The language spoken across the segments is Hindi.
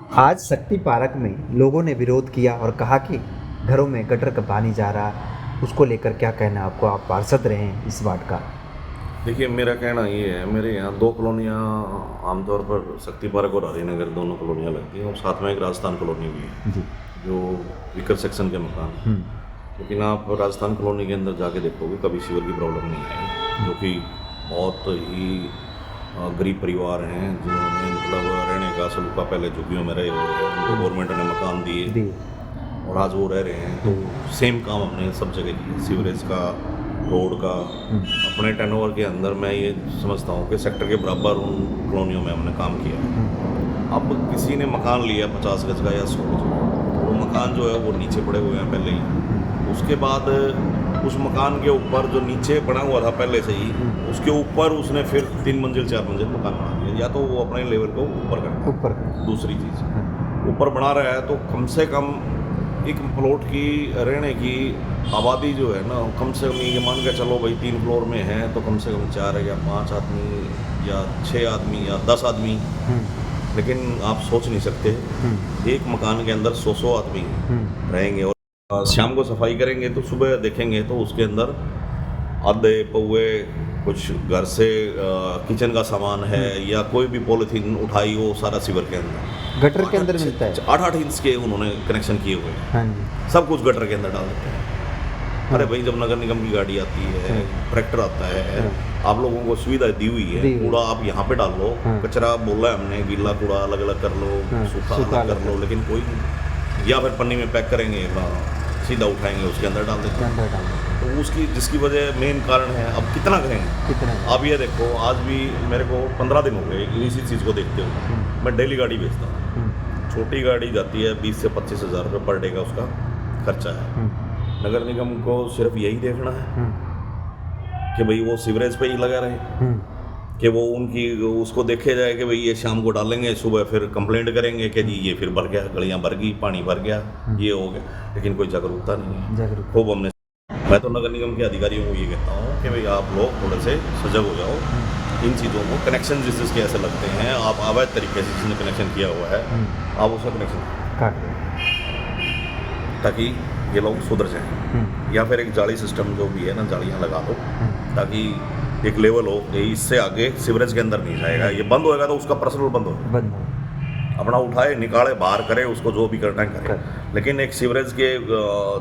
आज शक्ति पार्क में लोगों ने विरोध किया और कहा कि घरों में गटर का पानी जा रहा है, उसको लेकर क्या कहना है आपको? आप पार्षद रहे हैं इस वार्ड का। देखिए, मेरा कहना ये है, मेरे यहाँ दो कॉलोनियाँ आमतौर पर शक्ति पार्क और हरिनगर दोनों कॉलोनियाँ लगती हैं और साथ में एक राजस्थान कॉलोनी भी है जी। जो विकर सेक्शन के मकान। लेकिन आप राजस्थान कॉलोनी के अंदर जाके देखोगे कभी सीवर की प्रॉब्लम नहीं आई, जो कि बहुत ही गरीब परिवार हैं जिन्होंने मतलब रहने का सलूका पहले झुग्गियों में रहे हुए हैं, उनको गवर्नमेंट ने मकान दिए और आज वो रह रहे हैं। तो सेम काम हमने सब जगह किया, सीवरेज का, रोड का। अपने टर्नओवर के अंदर मैं ये समझता हूँ कि सेक्टर के बराबर उन कॉलोनियों में हमने काम किया। अब किसी ने मकान लिया 50 गज का या 100 गज का, वो मकान जो है वो नीचे पड़े हुए हैं पहले ही। उसके बाद उस मकान के ऊपर जो नीचे बना हुआ था पहले से ही, उसके ऊपर उसने फिर 3 मंजिल 4 मंजिल मकान बना दिया। या तो वो अपने लेवल को ऊपर करता है, दूसरी चीज़ ऊपर बना रहा है तो कम से कम एक प्लॉट की रहने की आबादी जो है ना, कम से कम ये मान के चलो भाई 3 फ्लोर में है तो कम से कम 4 या 5 आदमी या 6 आदमी या 10 आदमी। लेकिन आप सोच नहीं सकते एक मकान के अंदर 100 आदमी रहेंगे और शाम को सफाई करेंगे तो सुबह देखेंगे तो उसके अंदर आधे पौए कुछ घर से किचन का सामान है या कोई भी पॉलीथीन उठाई, वो सारा सीवर के अंदर, गटर के अंदर मिलता है। 8-8 इंच के उन्होंने कनेक्शन किए हुए हैं। हाँ जी। सब कुछ गटर के अंदर डाल देते हैं। अरे भाई, जब नगर निगम की गाड़ी आती है, ट्रैक्टर आता है, आप लोगों को सुविधा दी हुई है, कूड़ा आप यहाँ पे डाल लो, कचरा बोला है हमने, गीला कूड़ा अलग अलग कर लो, सूखा अलग कर लो, लेकिन कोई नहीं। या फिर पन्नी में पैक करेंगे, सीधा उठाएंगे उसके अंदर डाल देते हैं। तो उसकी जिसकी वजह मेन कारण है। अब कितना करेंगे? आप ये देखो, आज भी मेरे को 15 दिन हो गए इसी चीज़ को देखते हुए। मैं डेली गाड़ी बेचता हूँ, छोटी गाड़ी जाती है 20 से 25 हज़ार रुपये पर डे का उसका खर्चा है। नगर निगम को सिर्फ यही देखना है कि भाई वो सीवरेज पे ही लगा रहे, कि वो उनकी उसको देखे जाए कि भाई ये शाम को डालेंगे, सुबह फिर कंप्लेंट करेंगे कि जी ये फिर भर गया, गलियाँ भर गई, पानी भर गया, ये हो गया। लेकिन कोई जागरूकता नहीं है। खूब हमने, मैं तो नगर निगम के अधिकारियों को ये कहता हूँ कि भाई आप लोग थोड़े से सजग हो जाओ इन चीज़ों को। कनेक्शन जिस जिसके ऐसे लगते हैं, आप अवैध तरीके से जिसने कनेक्शन किया हुआ है, आप उसका कनेक्शन काट दें ताकि ये लोग सुधर जाएं। या फिर एक जाली सिस्टम जो भी है ना, जालियाँ लगा दो ताकि एक लेवल हो कि इससे आगे सीवरेज के अंदर नहीं जाएगा। ये बंद होएगा तो उसका पर्सनल बंद हो, अपना उठाए, निकाले, बाहर करे, उसको जो भी करना है करे। लेकिन एक सीवरेज के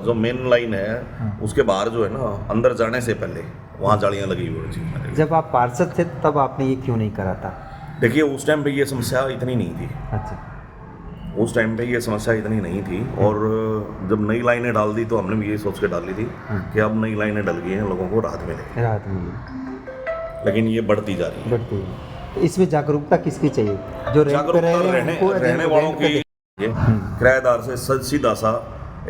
जो मेन लाइन है उसके बाहर जो है ना, अंदर जाने से पहले वहाँ जालियाँ लगी हुई थी। जब आप पार्षद थे तब आपने ये क्यों नहीं करा था? देखिए, उस टाइम पे ये समस्या इतनी नहीं थी। अच्छा। उस टाइम पे ये समस्या इतनी नहीं थी। और जब नई लाइनें डाल दी तो हमने भी ये सोच के डाली थी कि अब नई लाइनें डल गई हैं, लोगों को राहत मिलेगी। लेकिन ये बढ़ती जा रही है। तो इसमें जागरूकता किसकी चाहिए? जो रहने वालों की, किराएदार से सीधा सा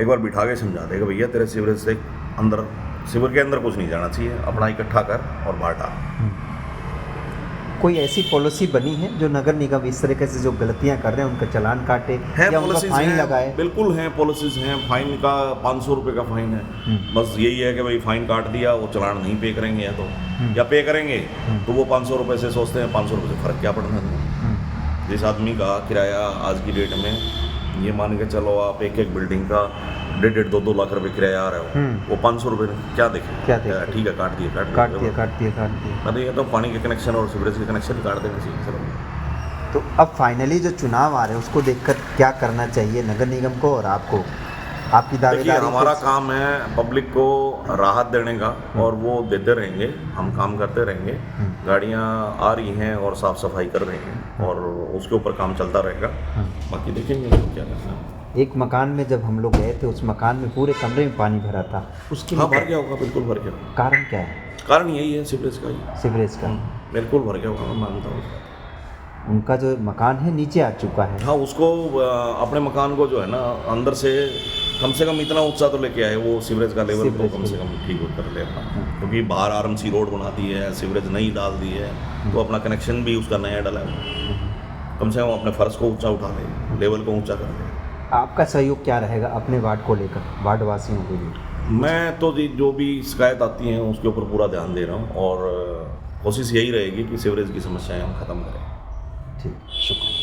एक बार बिठा के समझा देगा, भैया तेरे सीवरेज से अंदर, सीवर के अंदर कुछ नहीं जाना चाहिए, अपना इकट्ठा कर और बाहर डाल। कोई ऐसी पॉलिसी बनी है जो नगर निगम इस तरीके से जो गलतियां कर रहे हैं उनका चालान काटे या उनका फाइन लगाए? बिल्कुल हैं, पॉलिसीज हैं। फाइन का 500 रुपये का फाइन है। बस यही है कि भाई फाइन काट दिया, वो चालान नहीं पे करेंगे या पे करेंगे तो वो 500 रुपये से सोचते हैं 500 रुपये से फ़र्क क्या पड़ना है। जिस आदमी का किराया आज की डेट में, ये मान के चलो आप एक बिल्डिंग का 1.5-2 लाख रुपए किराया आ रहा हो, वो 500 रुपये क्या देखे? ठीक है, काट दिया। मतलब ये तो पानी के कनेक्शन और सीवरेज के कनेक्शन काट देना चाहिए सर। तो अब फाइनली जो चुनाव आ रहे हैं उसको देखकर क्या करना चाहिए नगर निगम को और आपको? आपकी दावेदारी? हमारा काम है पब्लिक को राहत देने का और वो देते रहेंगे, हम काम करते रहेंगे। गाड़ियाँ आ रही हैं और साफ सफाई कर रहे हैं और उसके ऊपर काम चलता रहेगा। बाकी देखेंगे तो क्या करना है। एक मकान में जब हम लोग गए थे, उस मकान में पूरे कमरे में पानी भरा था, उसकी भर गया होगा, बिल्कुल भर गया। कारण क्या है? कारण यही है सीवरेज का ही। सीवरेज का बिल्कुल भर गया होगा, मैं मानता हूँ। उनका जो मकान है नीचे आ चुका है। हाँ, उसको अपने मकान को जो है ना अंदर से कम इतना ऊंचा तो लेके आए, वो सीवरेज का लेवल तो कम से कम ठीक कर ले अपना। क्योंकि बाहर आरएमसी रोड बना दी है, सीवरेज नई डाल दी है, तो अपना कनेक्शन भी उसका नया डाला है। कम से कम अपने फर्श को ऊंचा उठा ले, लेवल को ऊंचा कर ले। आपका सहयोग क्या रहेगा अपने वार्ड को लेकर, वार्ड वासियों के लिए? मैं तो जो भी शिकायत आती हैं उसके ऊपर पूरा ध्यान दे रहा हूँ और कोशिश यही रहेगी कि सीवरेज की समस्याएं हम ख़त्म करें। ठीक, शुक्रिया।